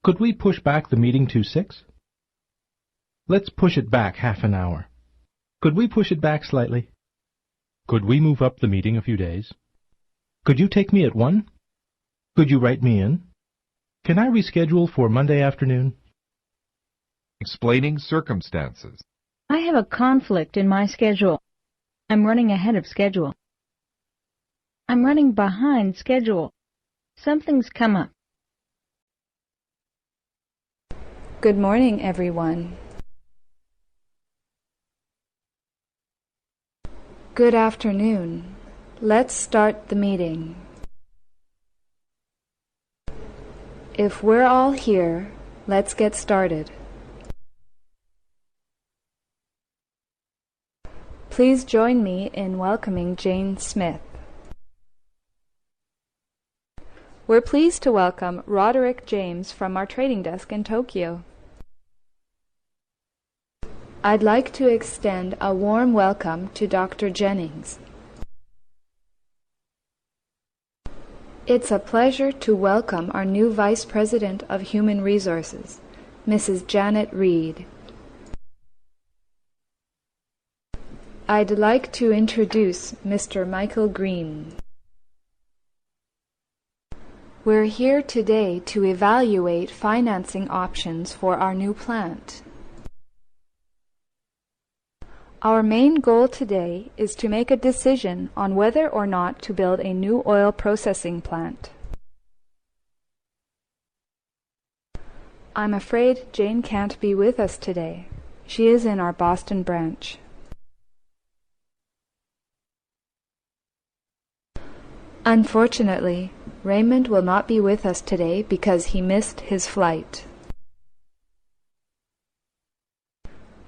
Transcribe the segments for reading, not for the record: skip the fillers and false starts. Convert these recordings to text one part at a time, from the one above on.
Could we push back the meeting to 6? Let's push it back half an hour. Could we push it back slightly? Could we move up the meeting a few days? Could you take me at 1? Could you write me in? Can I reschedule for Monday afternoon? Explaining circumstances. I have a conflict in my schedule. I'm running ahead of schedule. I'm running behind schedule. Something's come up. Good morning, everyone. Good afternoon. Let's start the meeting. If we're all here, let's get started. Please join me in welcoming Jane Smith. We're pleased to welcome Roderick James from our trading desk in Tokyo. I'd like to extend a warm welcome to Dr. Jennings. It's a pleasure to welcome our new Vice President of Human Resources, Mrs. Janet Reed. I'd like to introduce Mr. Michael Green. We're here today to evaluate financing options for our new plant. Our main goal today is to make a decision on whether or not to build a new oil processing plant. I'm afraid Jane can't be with us today. She is in our Boston branch. Unfortunately, Raymond will not be with us today because he missed his flight.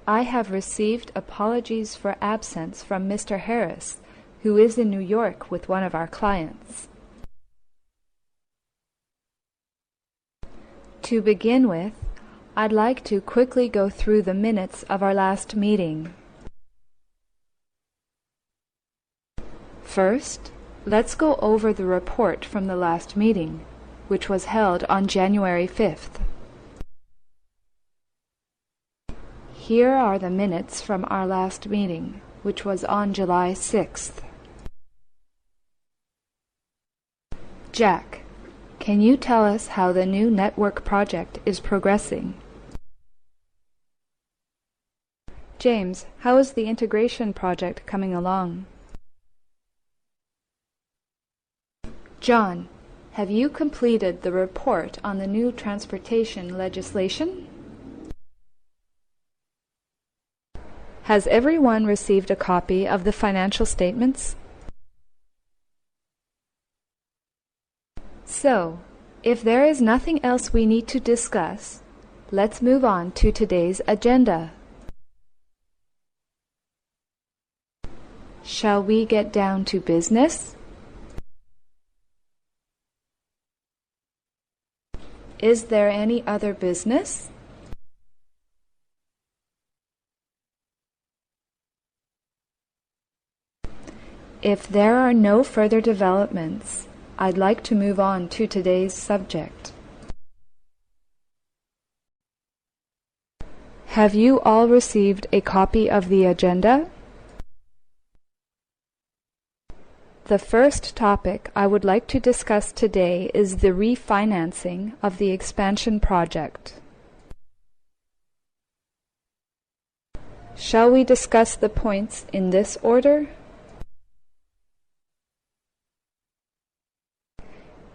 I have received apologies for absence from Mr. Harris, who is in New York with one of our clients. To begin with, I'd like to quickly go through the minutes of our last meeting. First, let's go over the report from the last meeting, which was held on January 5th. Here are the minutes from our last meeting, which was on July 6th. Jack, can you tell us how the new network project is progressing? James, how is the integration project coming along? John, have you completed the report on the new transportation legislation? Has everyone received a copy of the financial statements? So, if there is nothing else we need to discuss, let's move on to today's agenda. Shall we get down to business? Is there any other business? If there are no further developments, I'd like to move on to today's subject. Have you all received a copy of the agenda? The first topic I would like to discuss today is the refinancing of the expansion project. Shall we discuss the points in this order?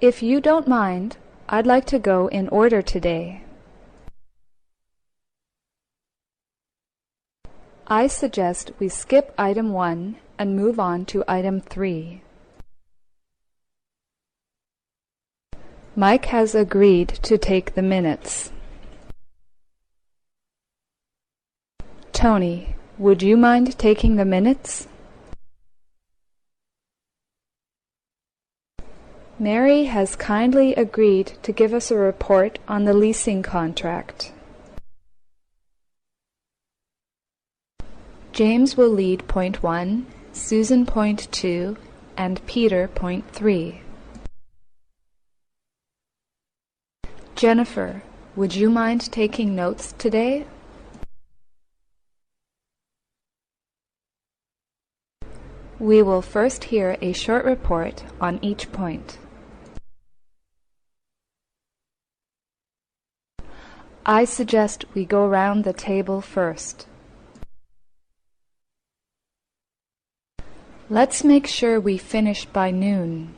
If you don't mind, I'd like to go in order today. I suggest we skip item 1 and move on to item 3. Mike has agreed to take the minutes. Tony, would you mind taking the minutes? Mary has kindly agreed to give us a report on the leasing contract. James will lead point 1, Susan point 2, and Peter point 3. Jennifer, would you mind taking notes today? We will first hear a short report on each point. I suggest we go round the table first. Let's make sure we finish by noon.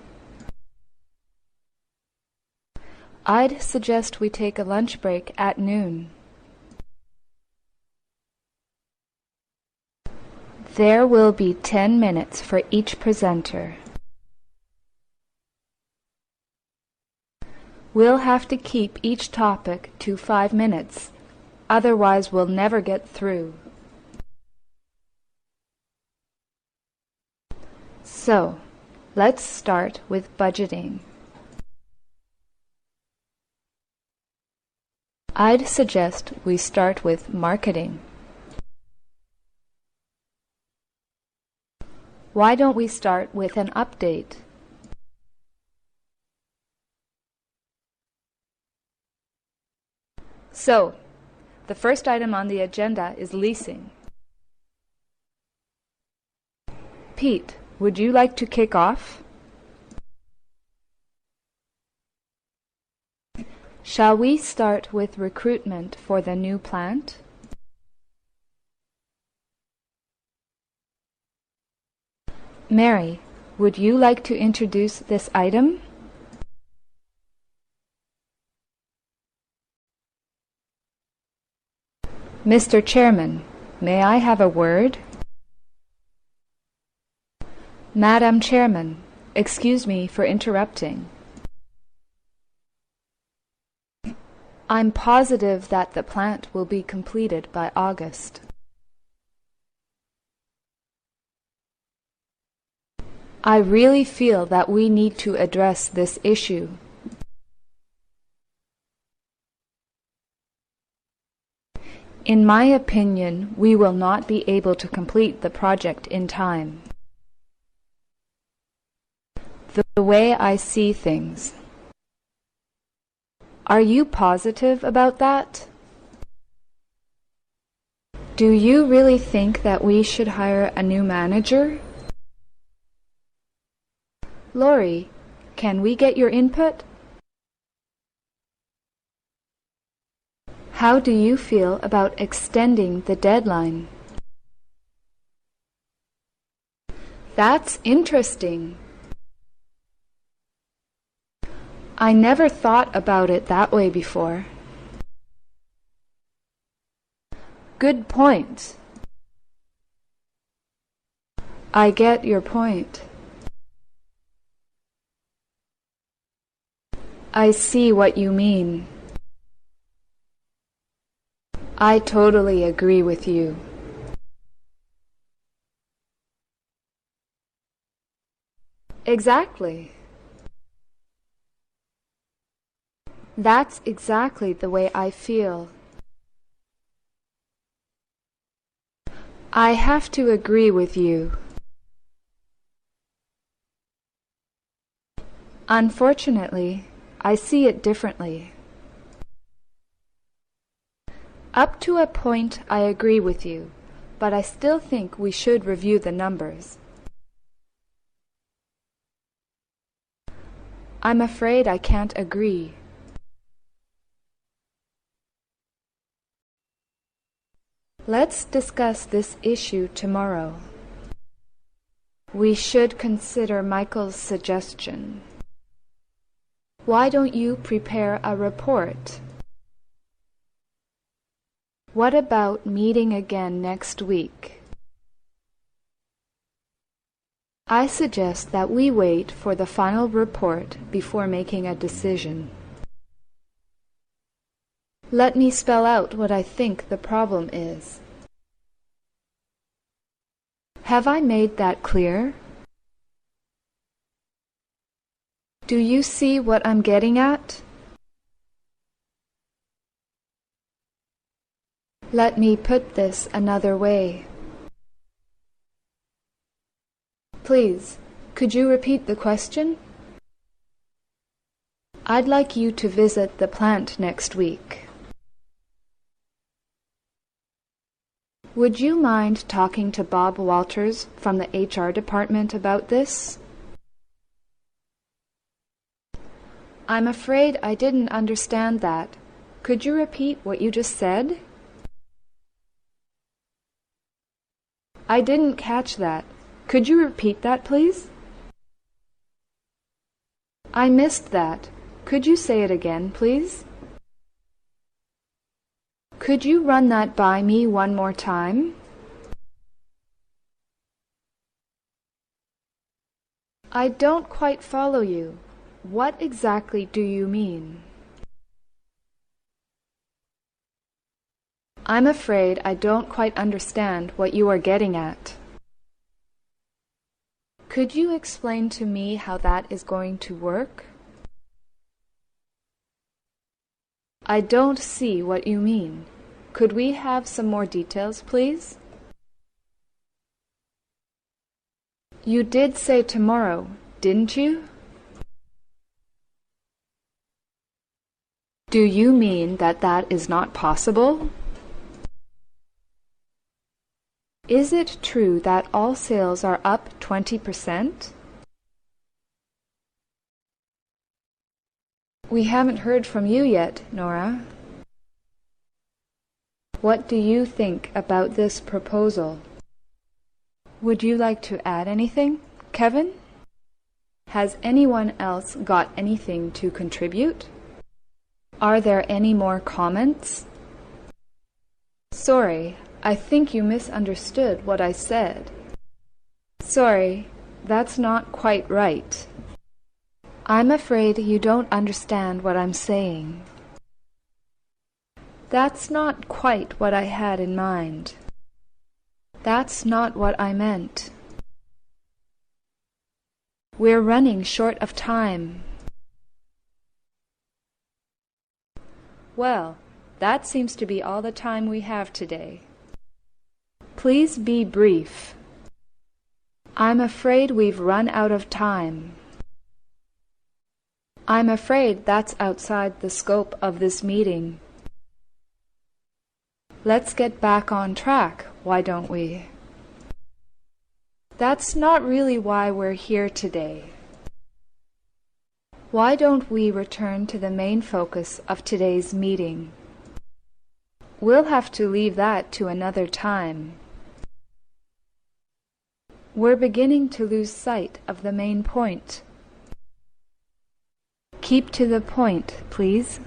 I'd suggest we take a lunch break at noon. There will be 10 minutes for each presenter. We'll have to keep each topic to 5 minutes, otherwise we'll never get through. So, let's start with budgeting. I'd suggest we start with marketing. Why don't we start with an update? So, the first item on the agenda is leasing. Pete, would you like to kick off? Shall we start with recruitment for the new plant? Mary, would you like to introduce this item? Mr. Chairman, may I have a word? Madam Chairman, excuse me for interrupting. I'm positive that the plant will be completed by August. I really feel that we need to address this issue. In my opinion, we will not be able to complete the project in time. The way I see things. Are you positive about that? Do you really think that we should hire a new manager? Laurie, can we get your input? How do you feel about extending the deadline? That's interesting. I never thought about it that way before. Good point. I get your point. I see what you mean. I totally agree with you. Exactly. That's exactly the way I feel. I have to agree with you. Unfortunately, I see it differently. Up to a point, I agree with you, but I still think we should review the numbers. I'm afraid I can't agree. Let's discuss this issue tomorrow. We should consider Michael's suggestion. Why don't you prepare a report? What about meeting again next week? I suggest that we wait for the final report before making a decision. Let me spell out what I think the problem is. Have I made that clear? Do you see what I'm getting at? Let me put this another way. Please, could you repeat the question? I'd like you to visit the plant next week. Would you mind talking to Bob Walters from the HR department about this? I'm afraid I didn't understand that. Could you repeat what you just said? I didn't catch that. Could you repeat that, please? I missed that. Could you say it again, please? Could you run that by me one more time? I don't quite follow you. What exactly do you mean? I'm afraid I don't quite understand what you are getting at. Could you explain to me how that is going to work? I don't see what you mean. Could we have some more details, please? You did say tomorrow, didn't you? Do you mean that that is not possible? Is it true that all sales are up 20%? We haven't heard from you yet, Nora. What do you think about this proposal? Would you like to add anything, Kevin? Has anyone else got anything to contribute? Are there any more comments? Sorry, I think you misunderstood what I said. Sorry, that's not quite right. I'm afraid you don't understand what I'm saying. That's not quite what I had in mind. That's not what I meant. We're running short of time. Well, that seems to be all the time we have today. Please be brief. I'm afraid we've run out of time. I'm afraid that's outside the scope of this meeting. Let's get back on track, why don't we? That's not really why we're here today. Why don't we return to the main focus of today's meeting? We'll have to leave that to another time. We're beginning to lose sight of the main point. Keep to the point, please.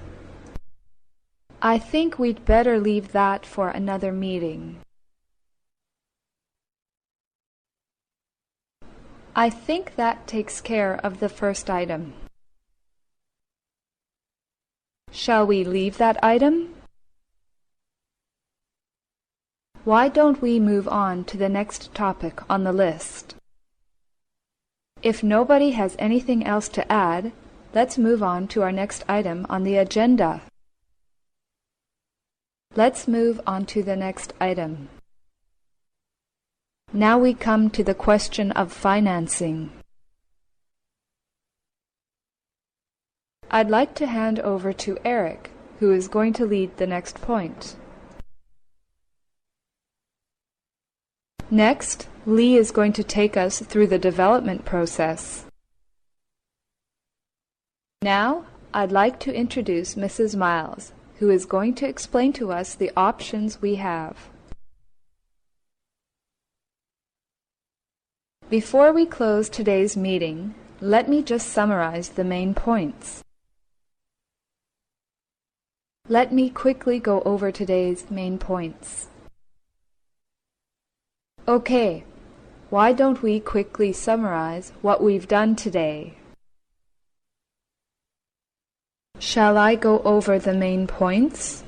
I think we'd better leave that for another meeting. I think that takes care of the first item. Shall we leave that item? Why don't we move on to the next topic on the list? If nobody has anything else to add, let's move on to our next item on the agenda. Let's move on to the next item. Now we come to the question of financing. I'd like to hand over to Eric, who is going to lead the next point. Next, Lee is going to take us through the development process. Now, I'd like to introduce Mrs. Miles, who is going to explain to us the options we have. Before we close today's meeting, let me just summarize the main points. Let me quickly go over today's main points. Okay, why don't we quickly summarize what we've done today? Shall I go over the main points?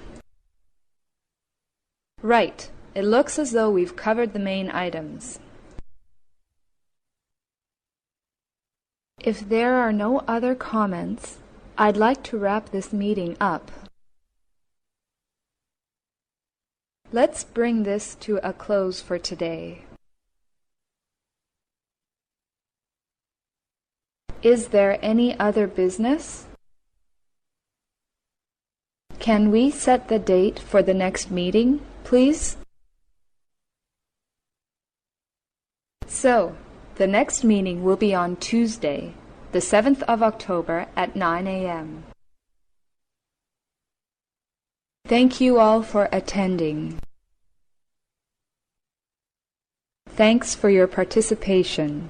Right, it looks as though we've covered the main items. If there are no other comments, I'd like to wrap this meeting up. Let's bring this to a close for today. Is there any other business? Can we set the date for the next meeting, please? So, the next meeting will be on Tuesday, the 7th of October at 9 a.m. Thank you all for attending. Thanks for your participation.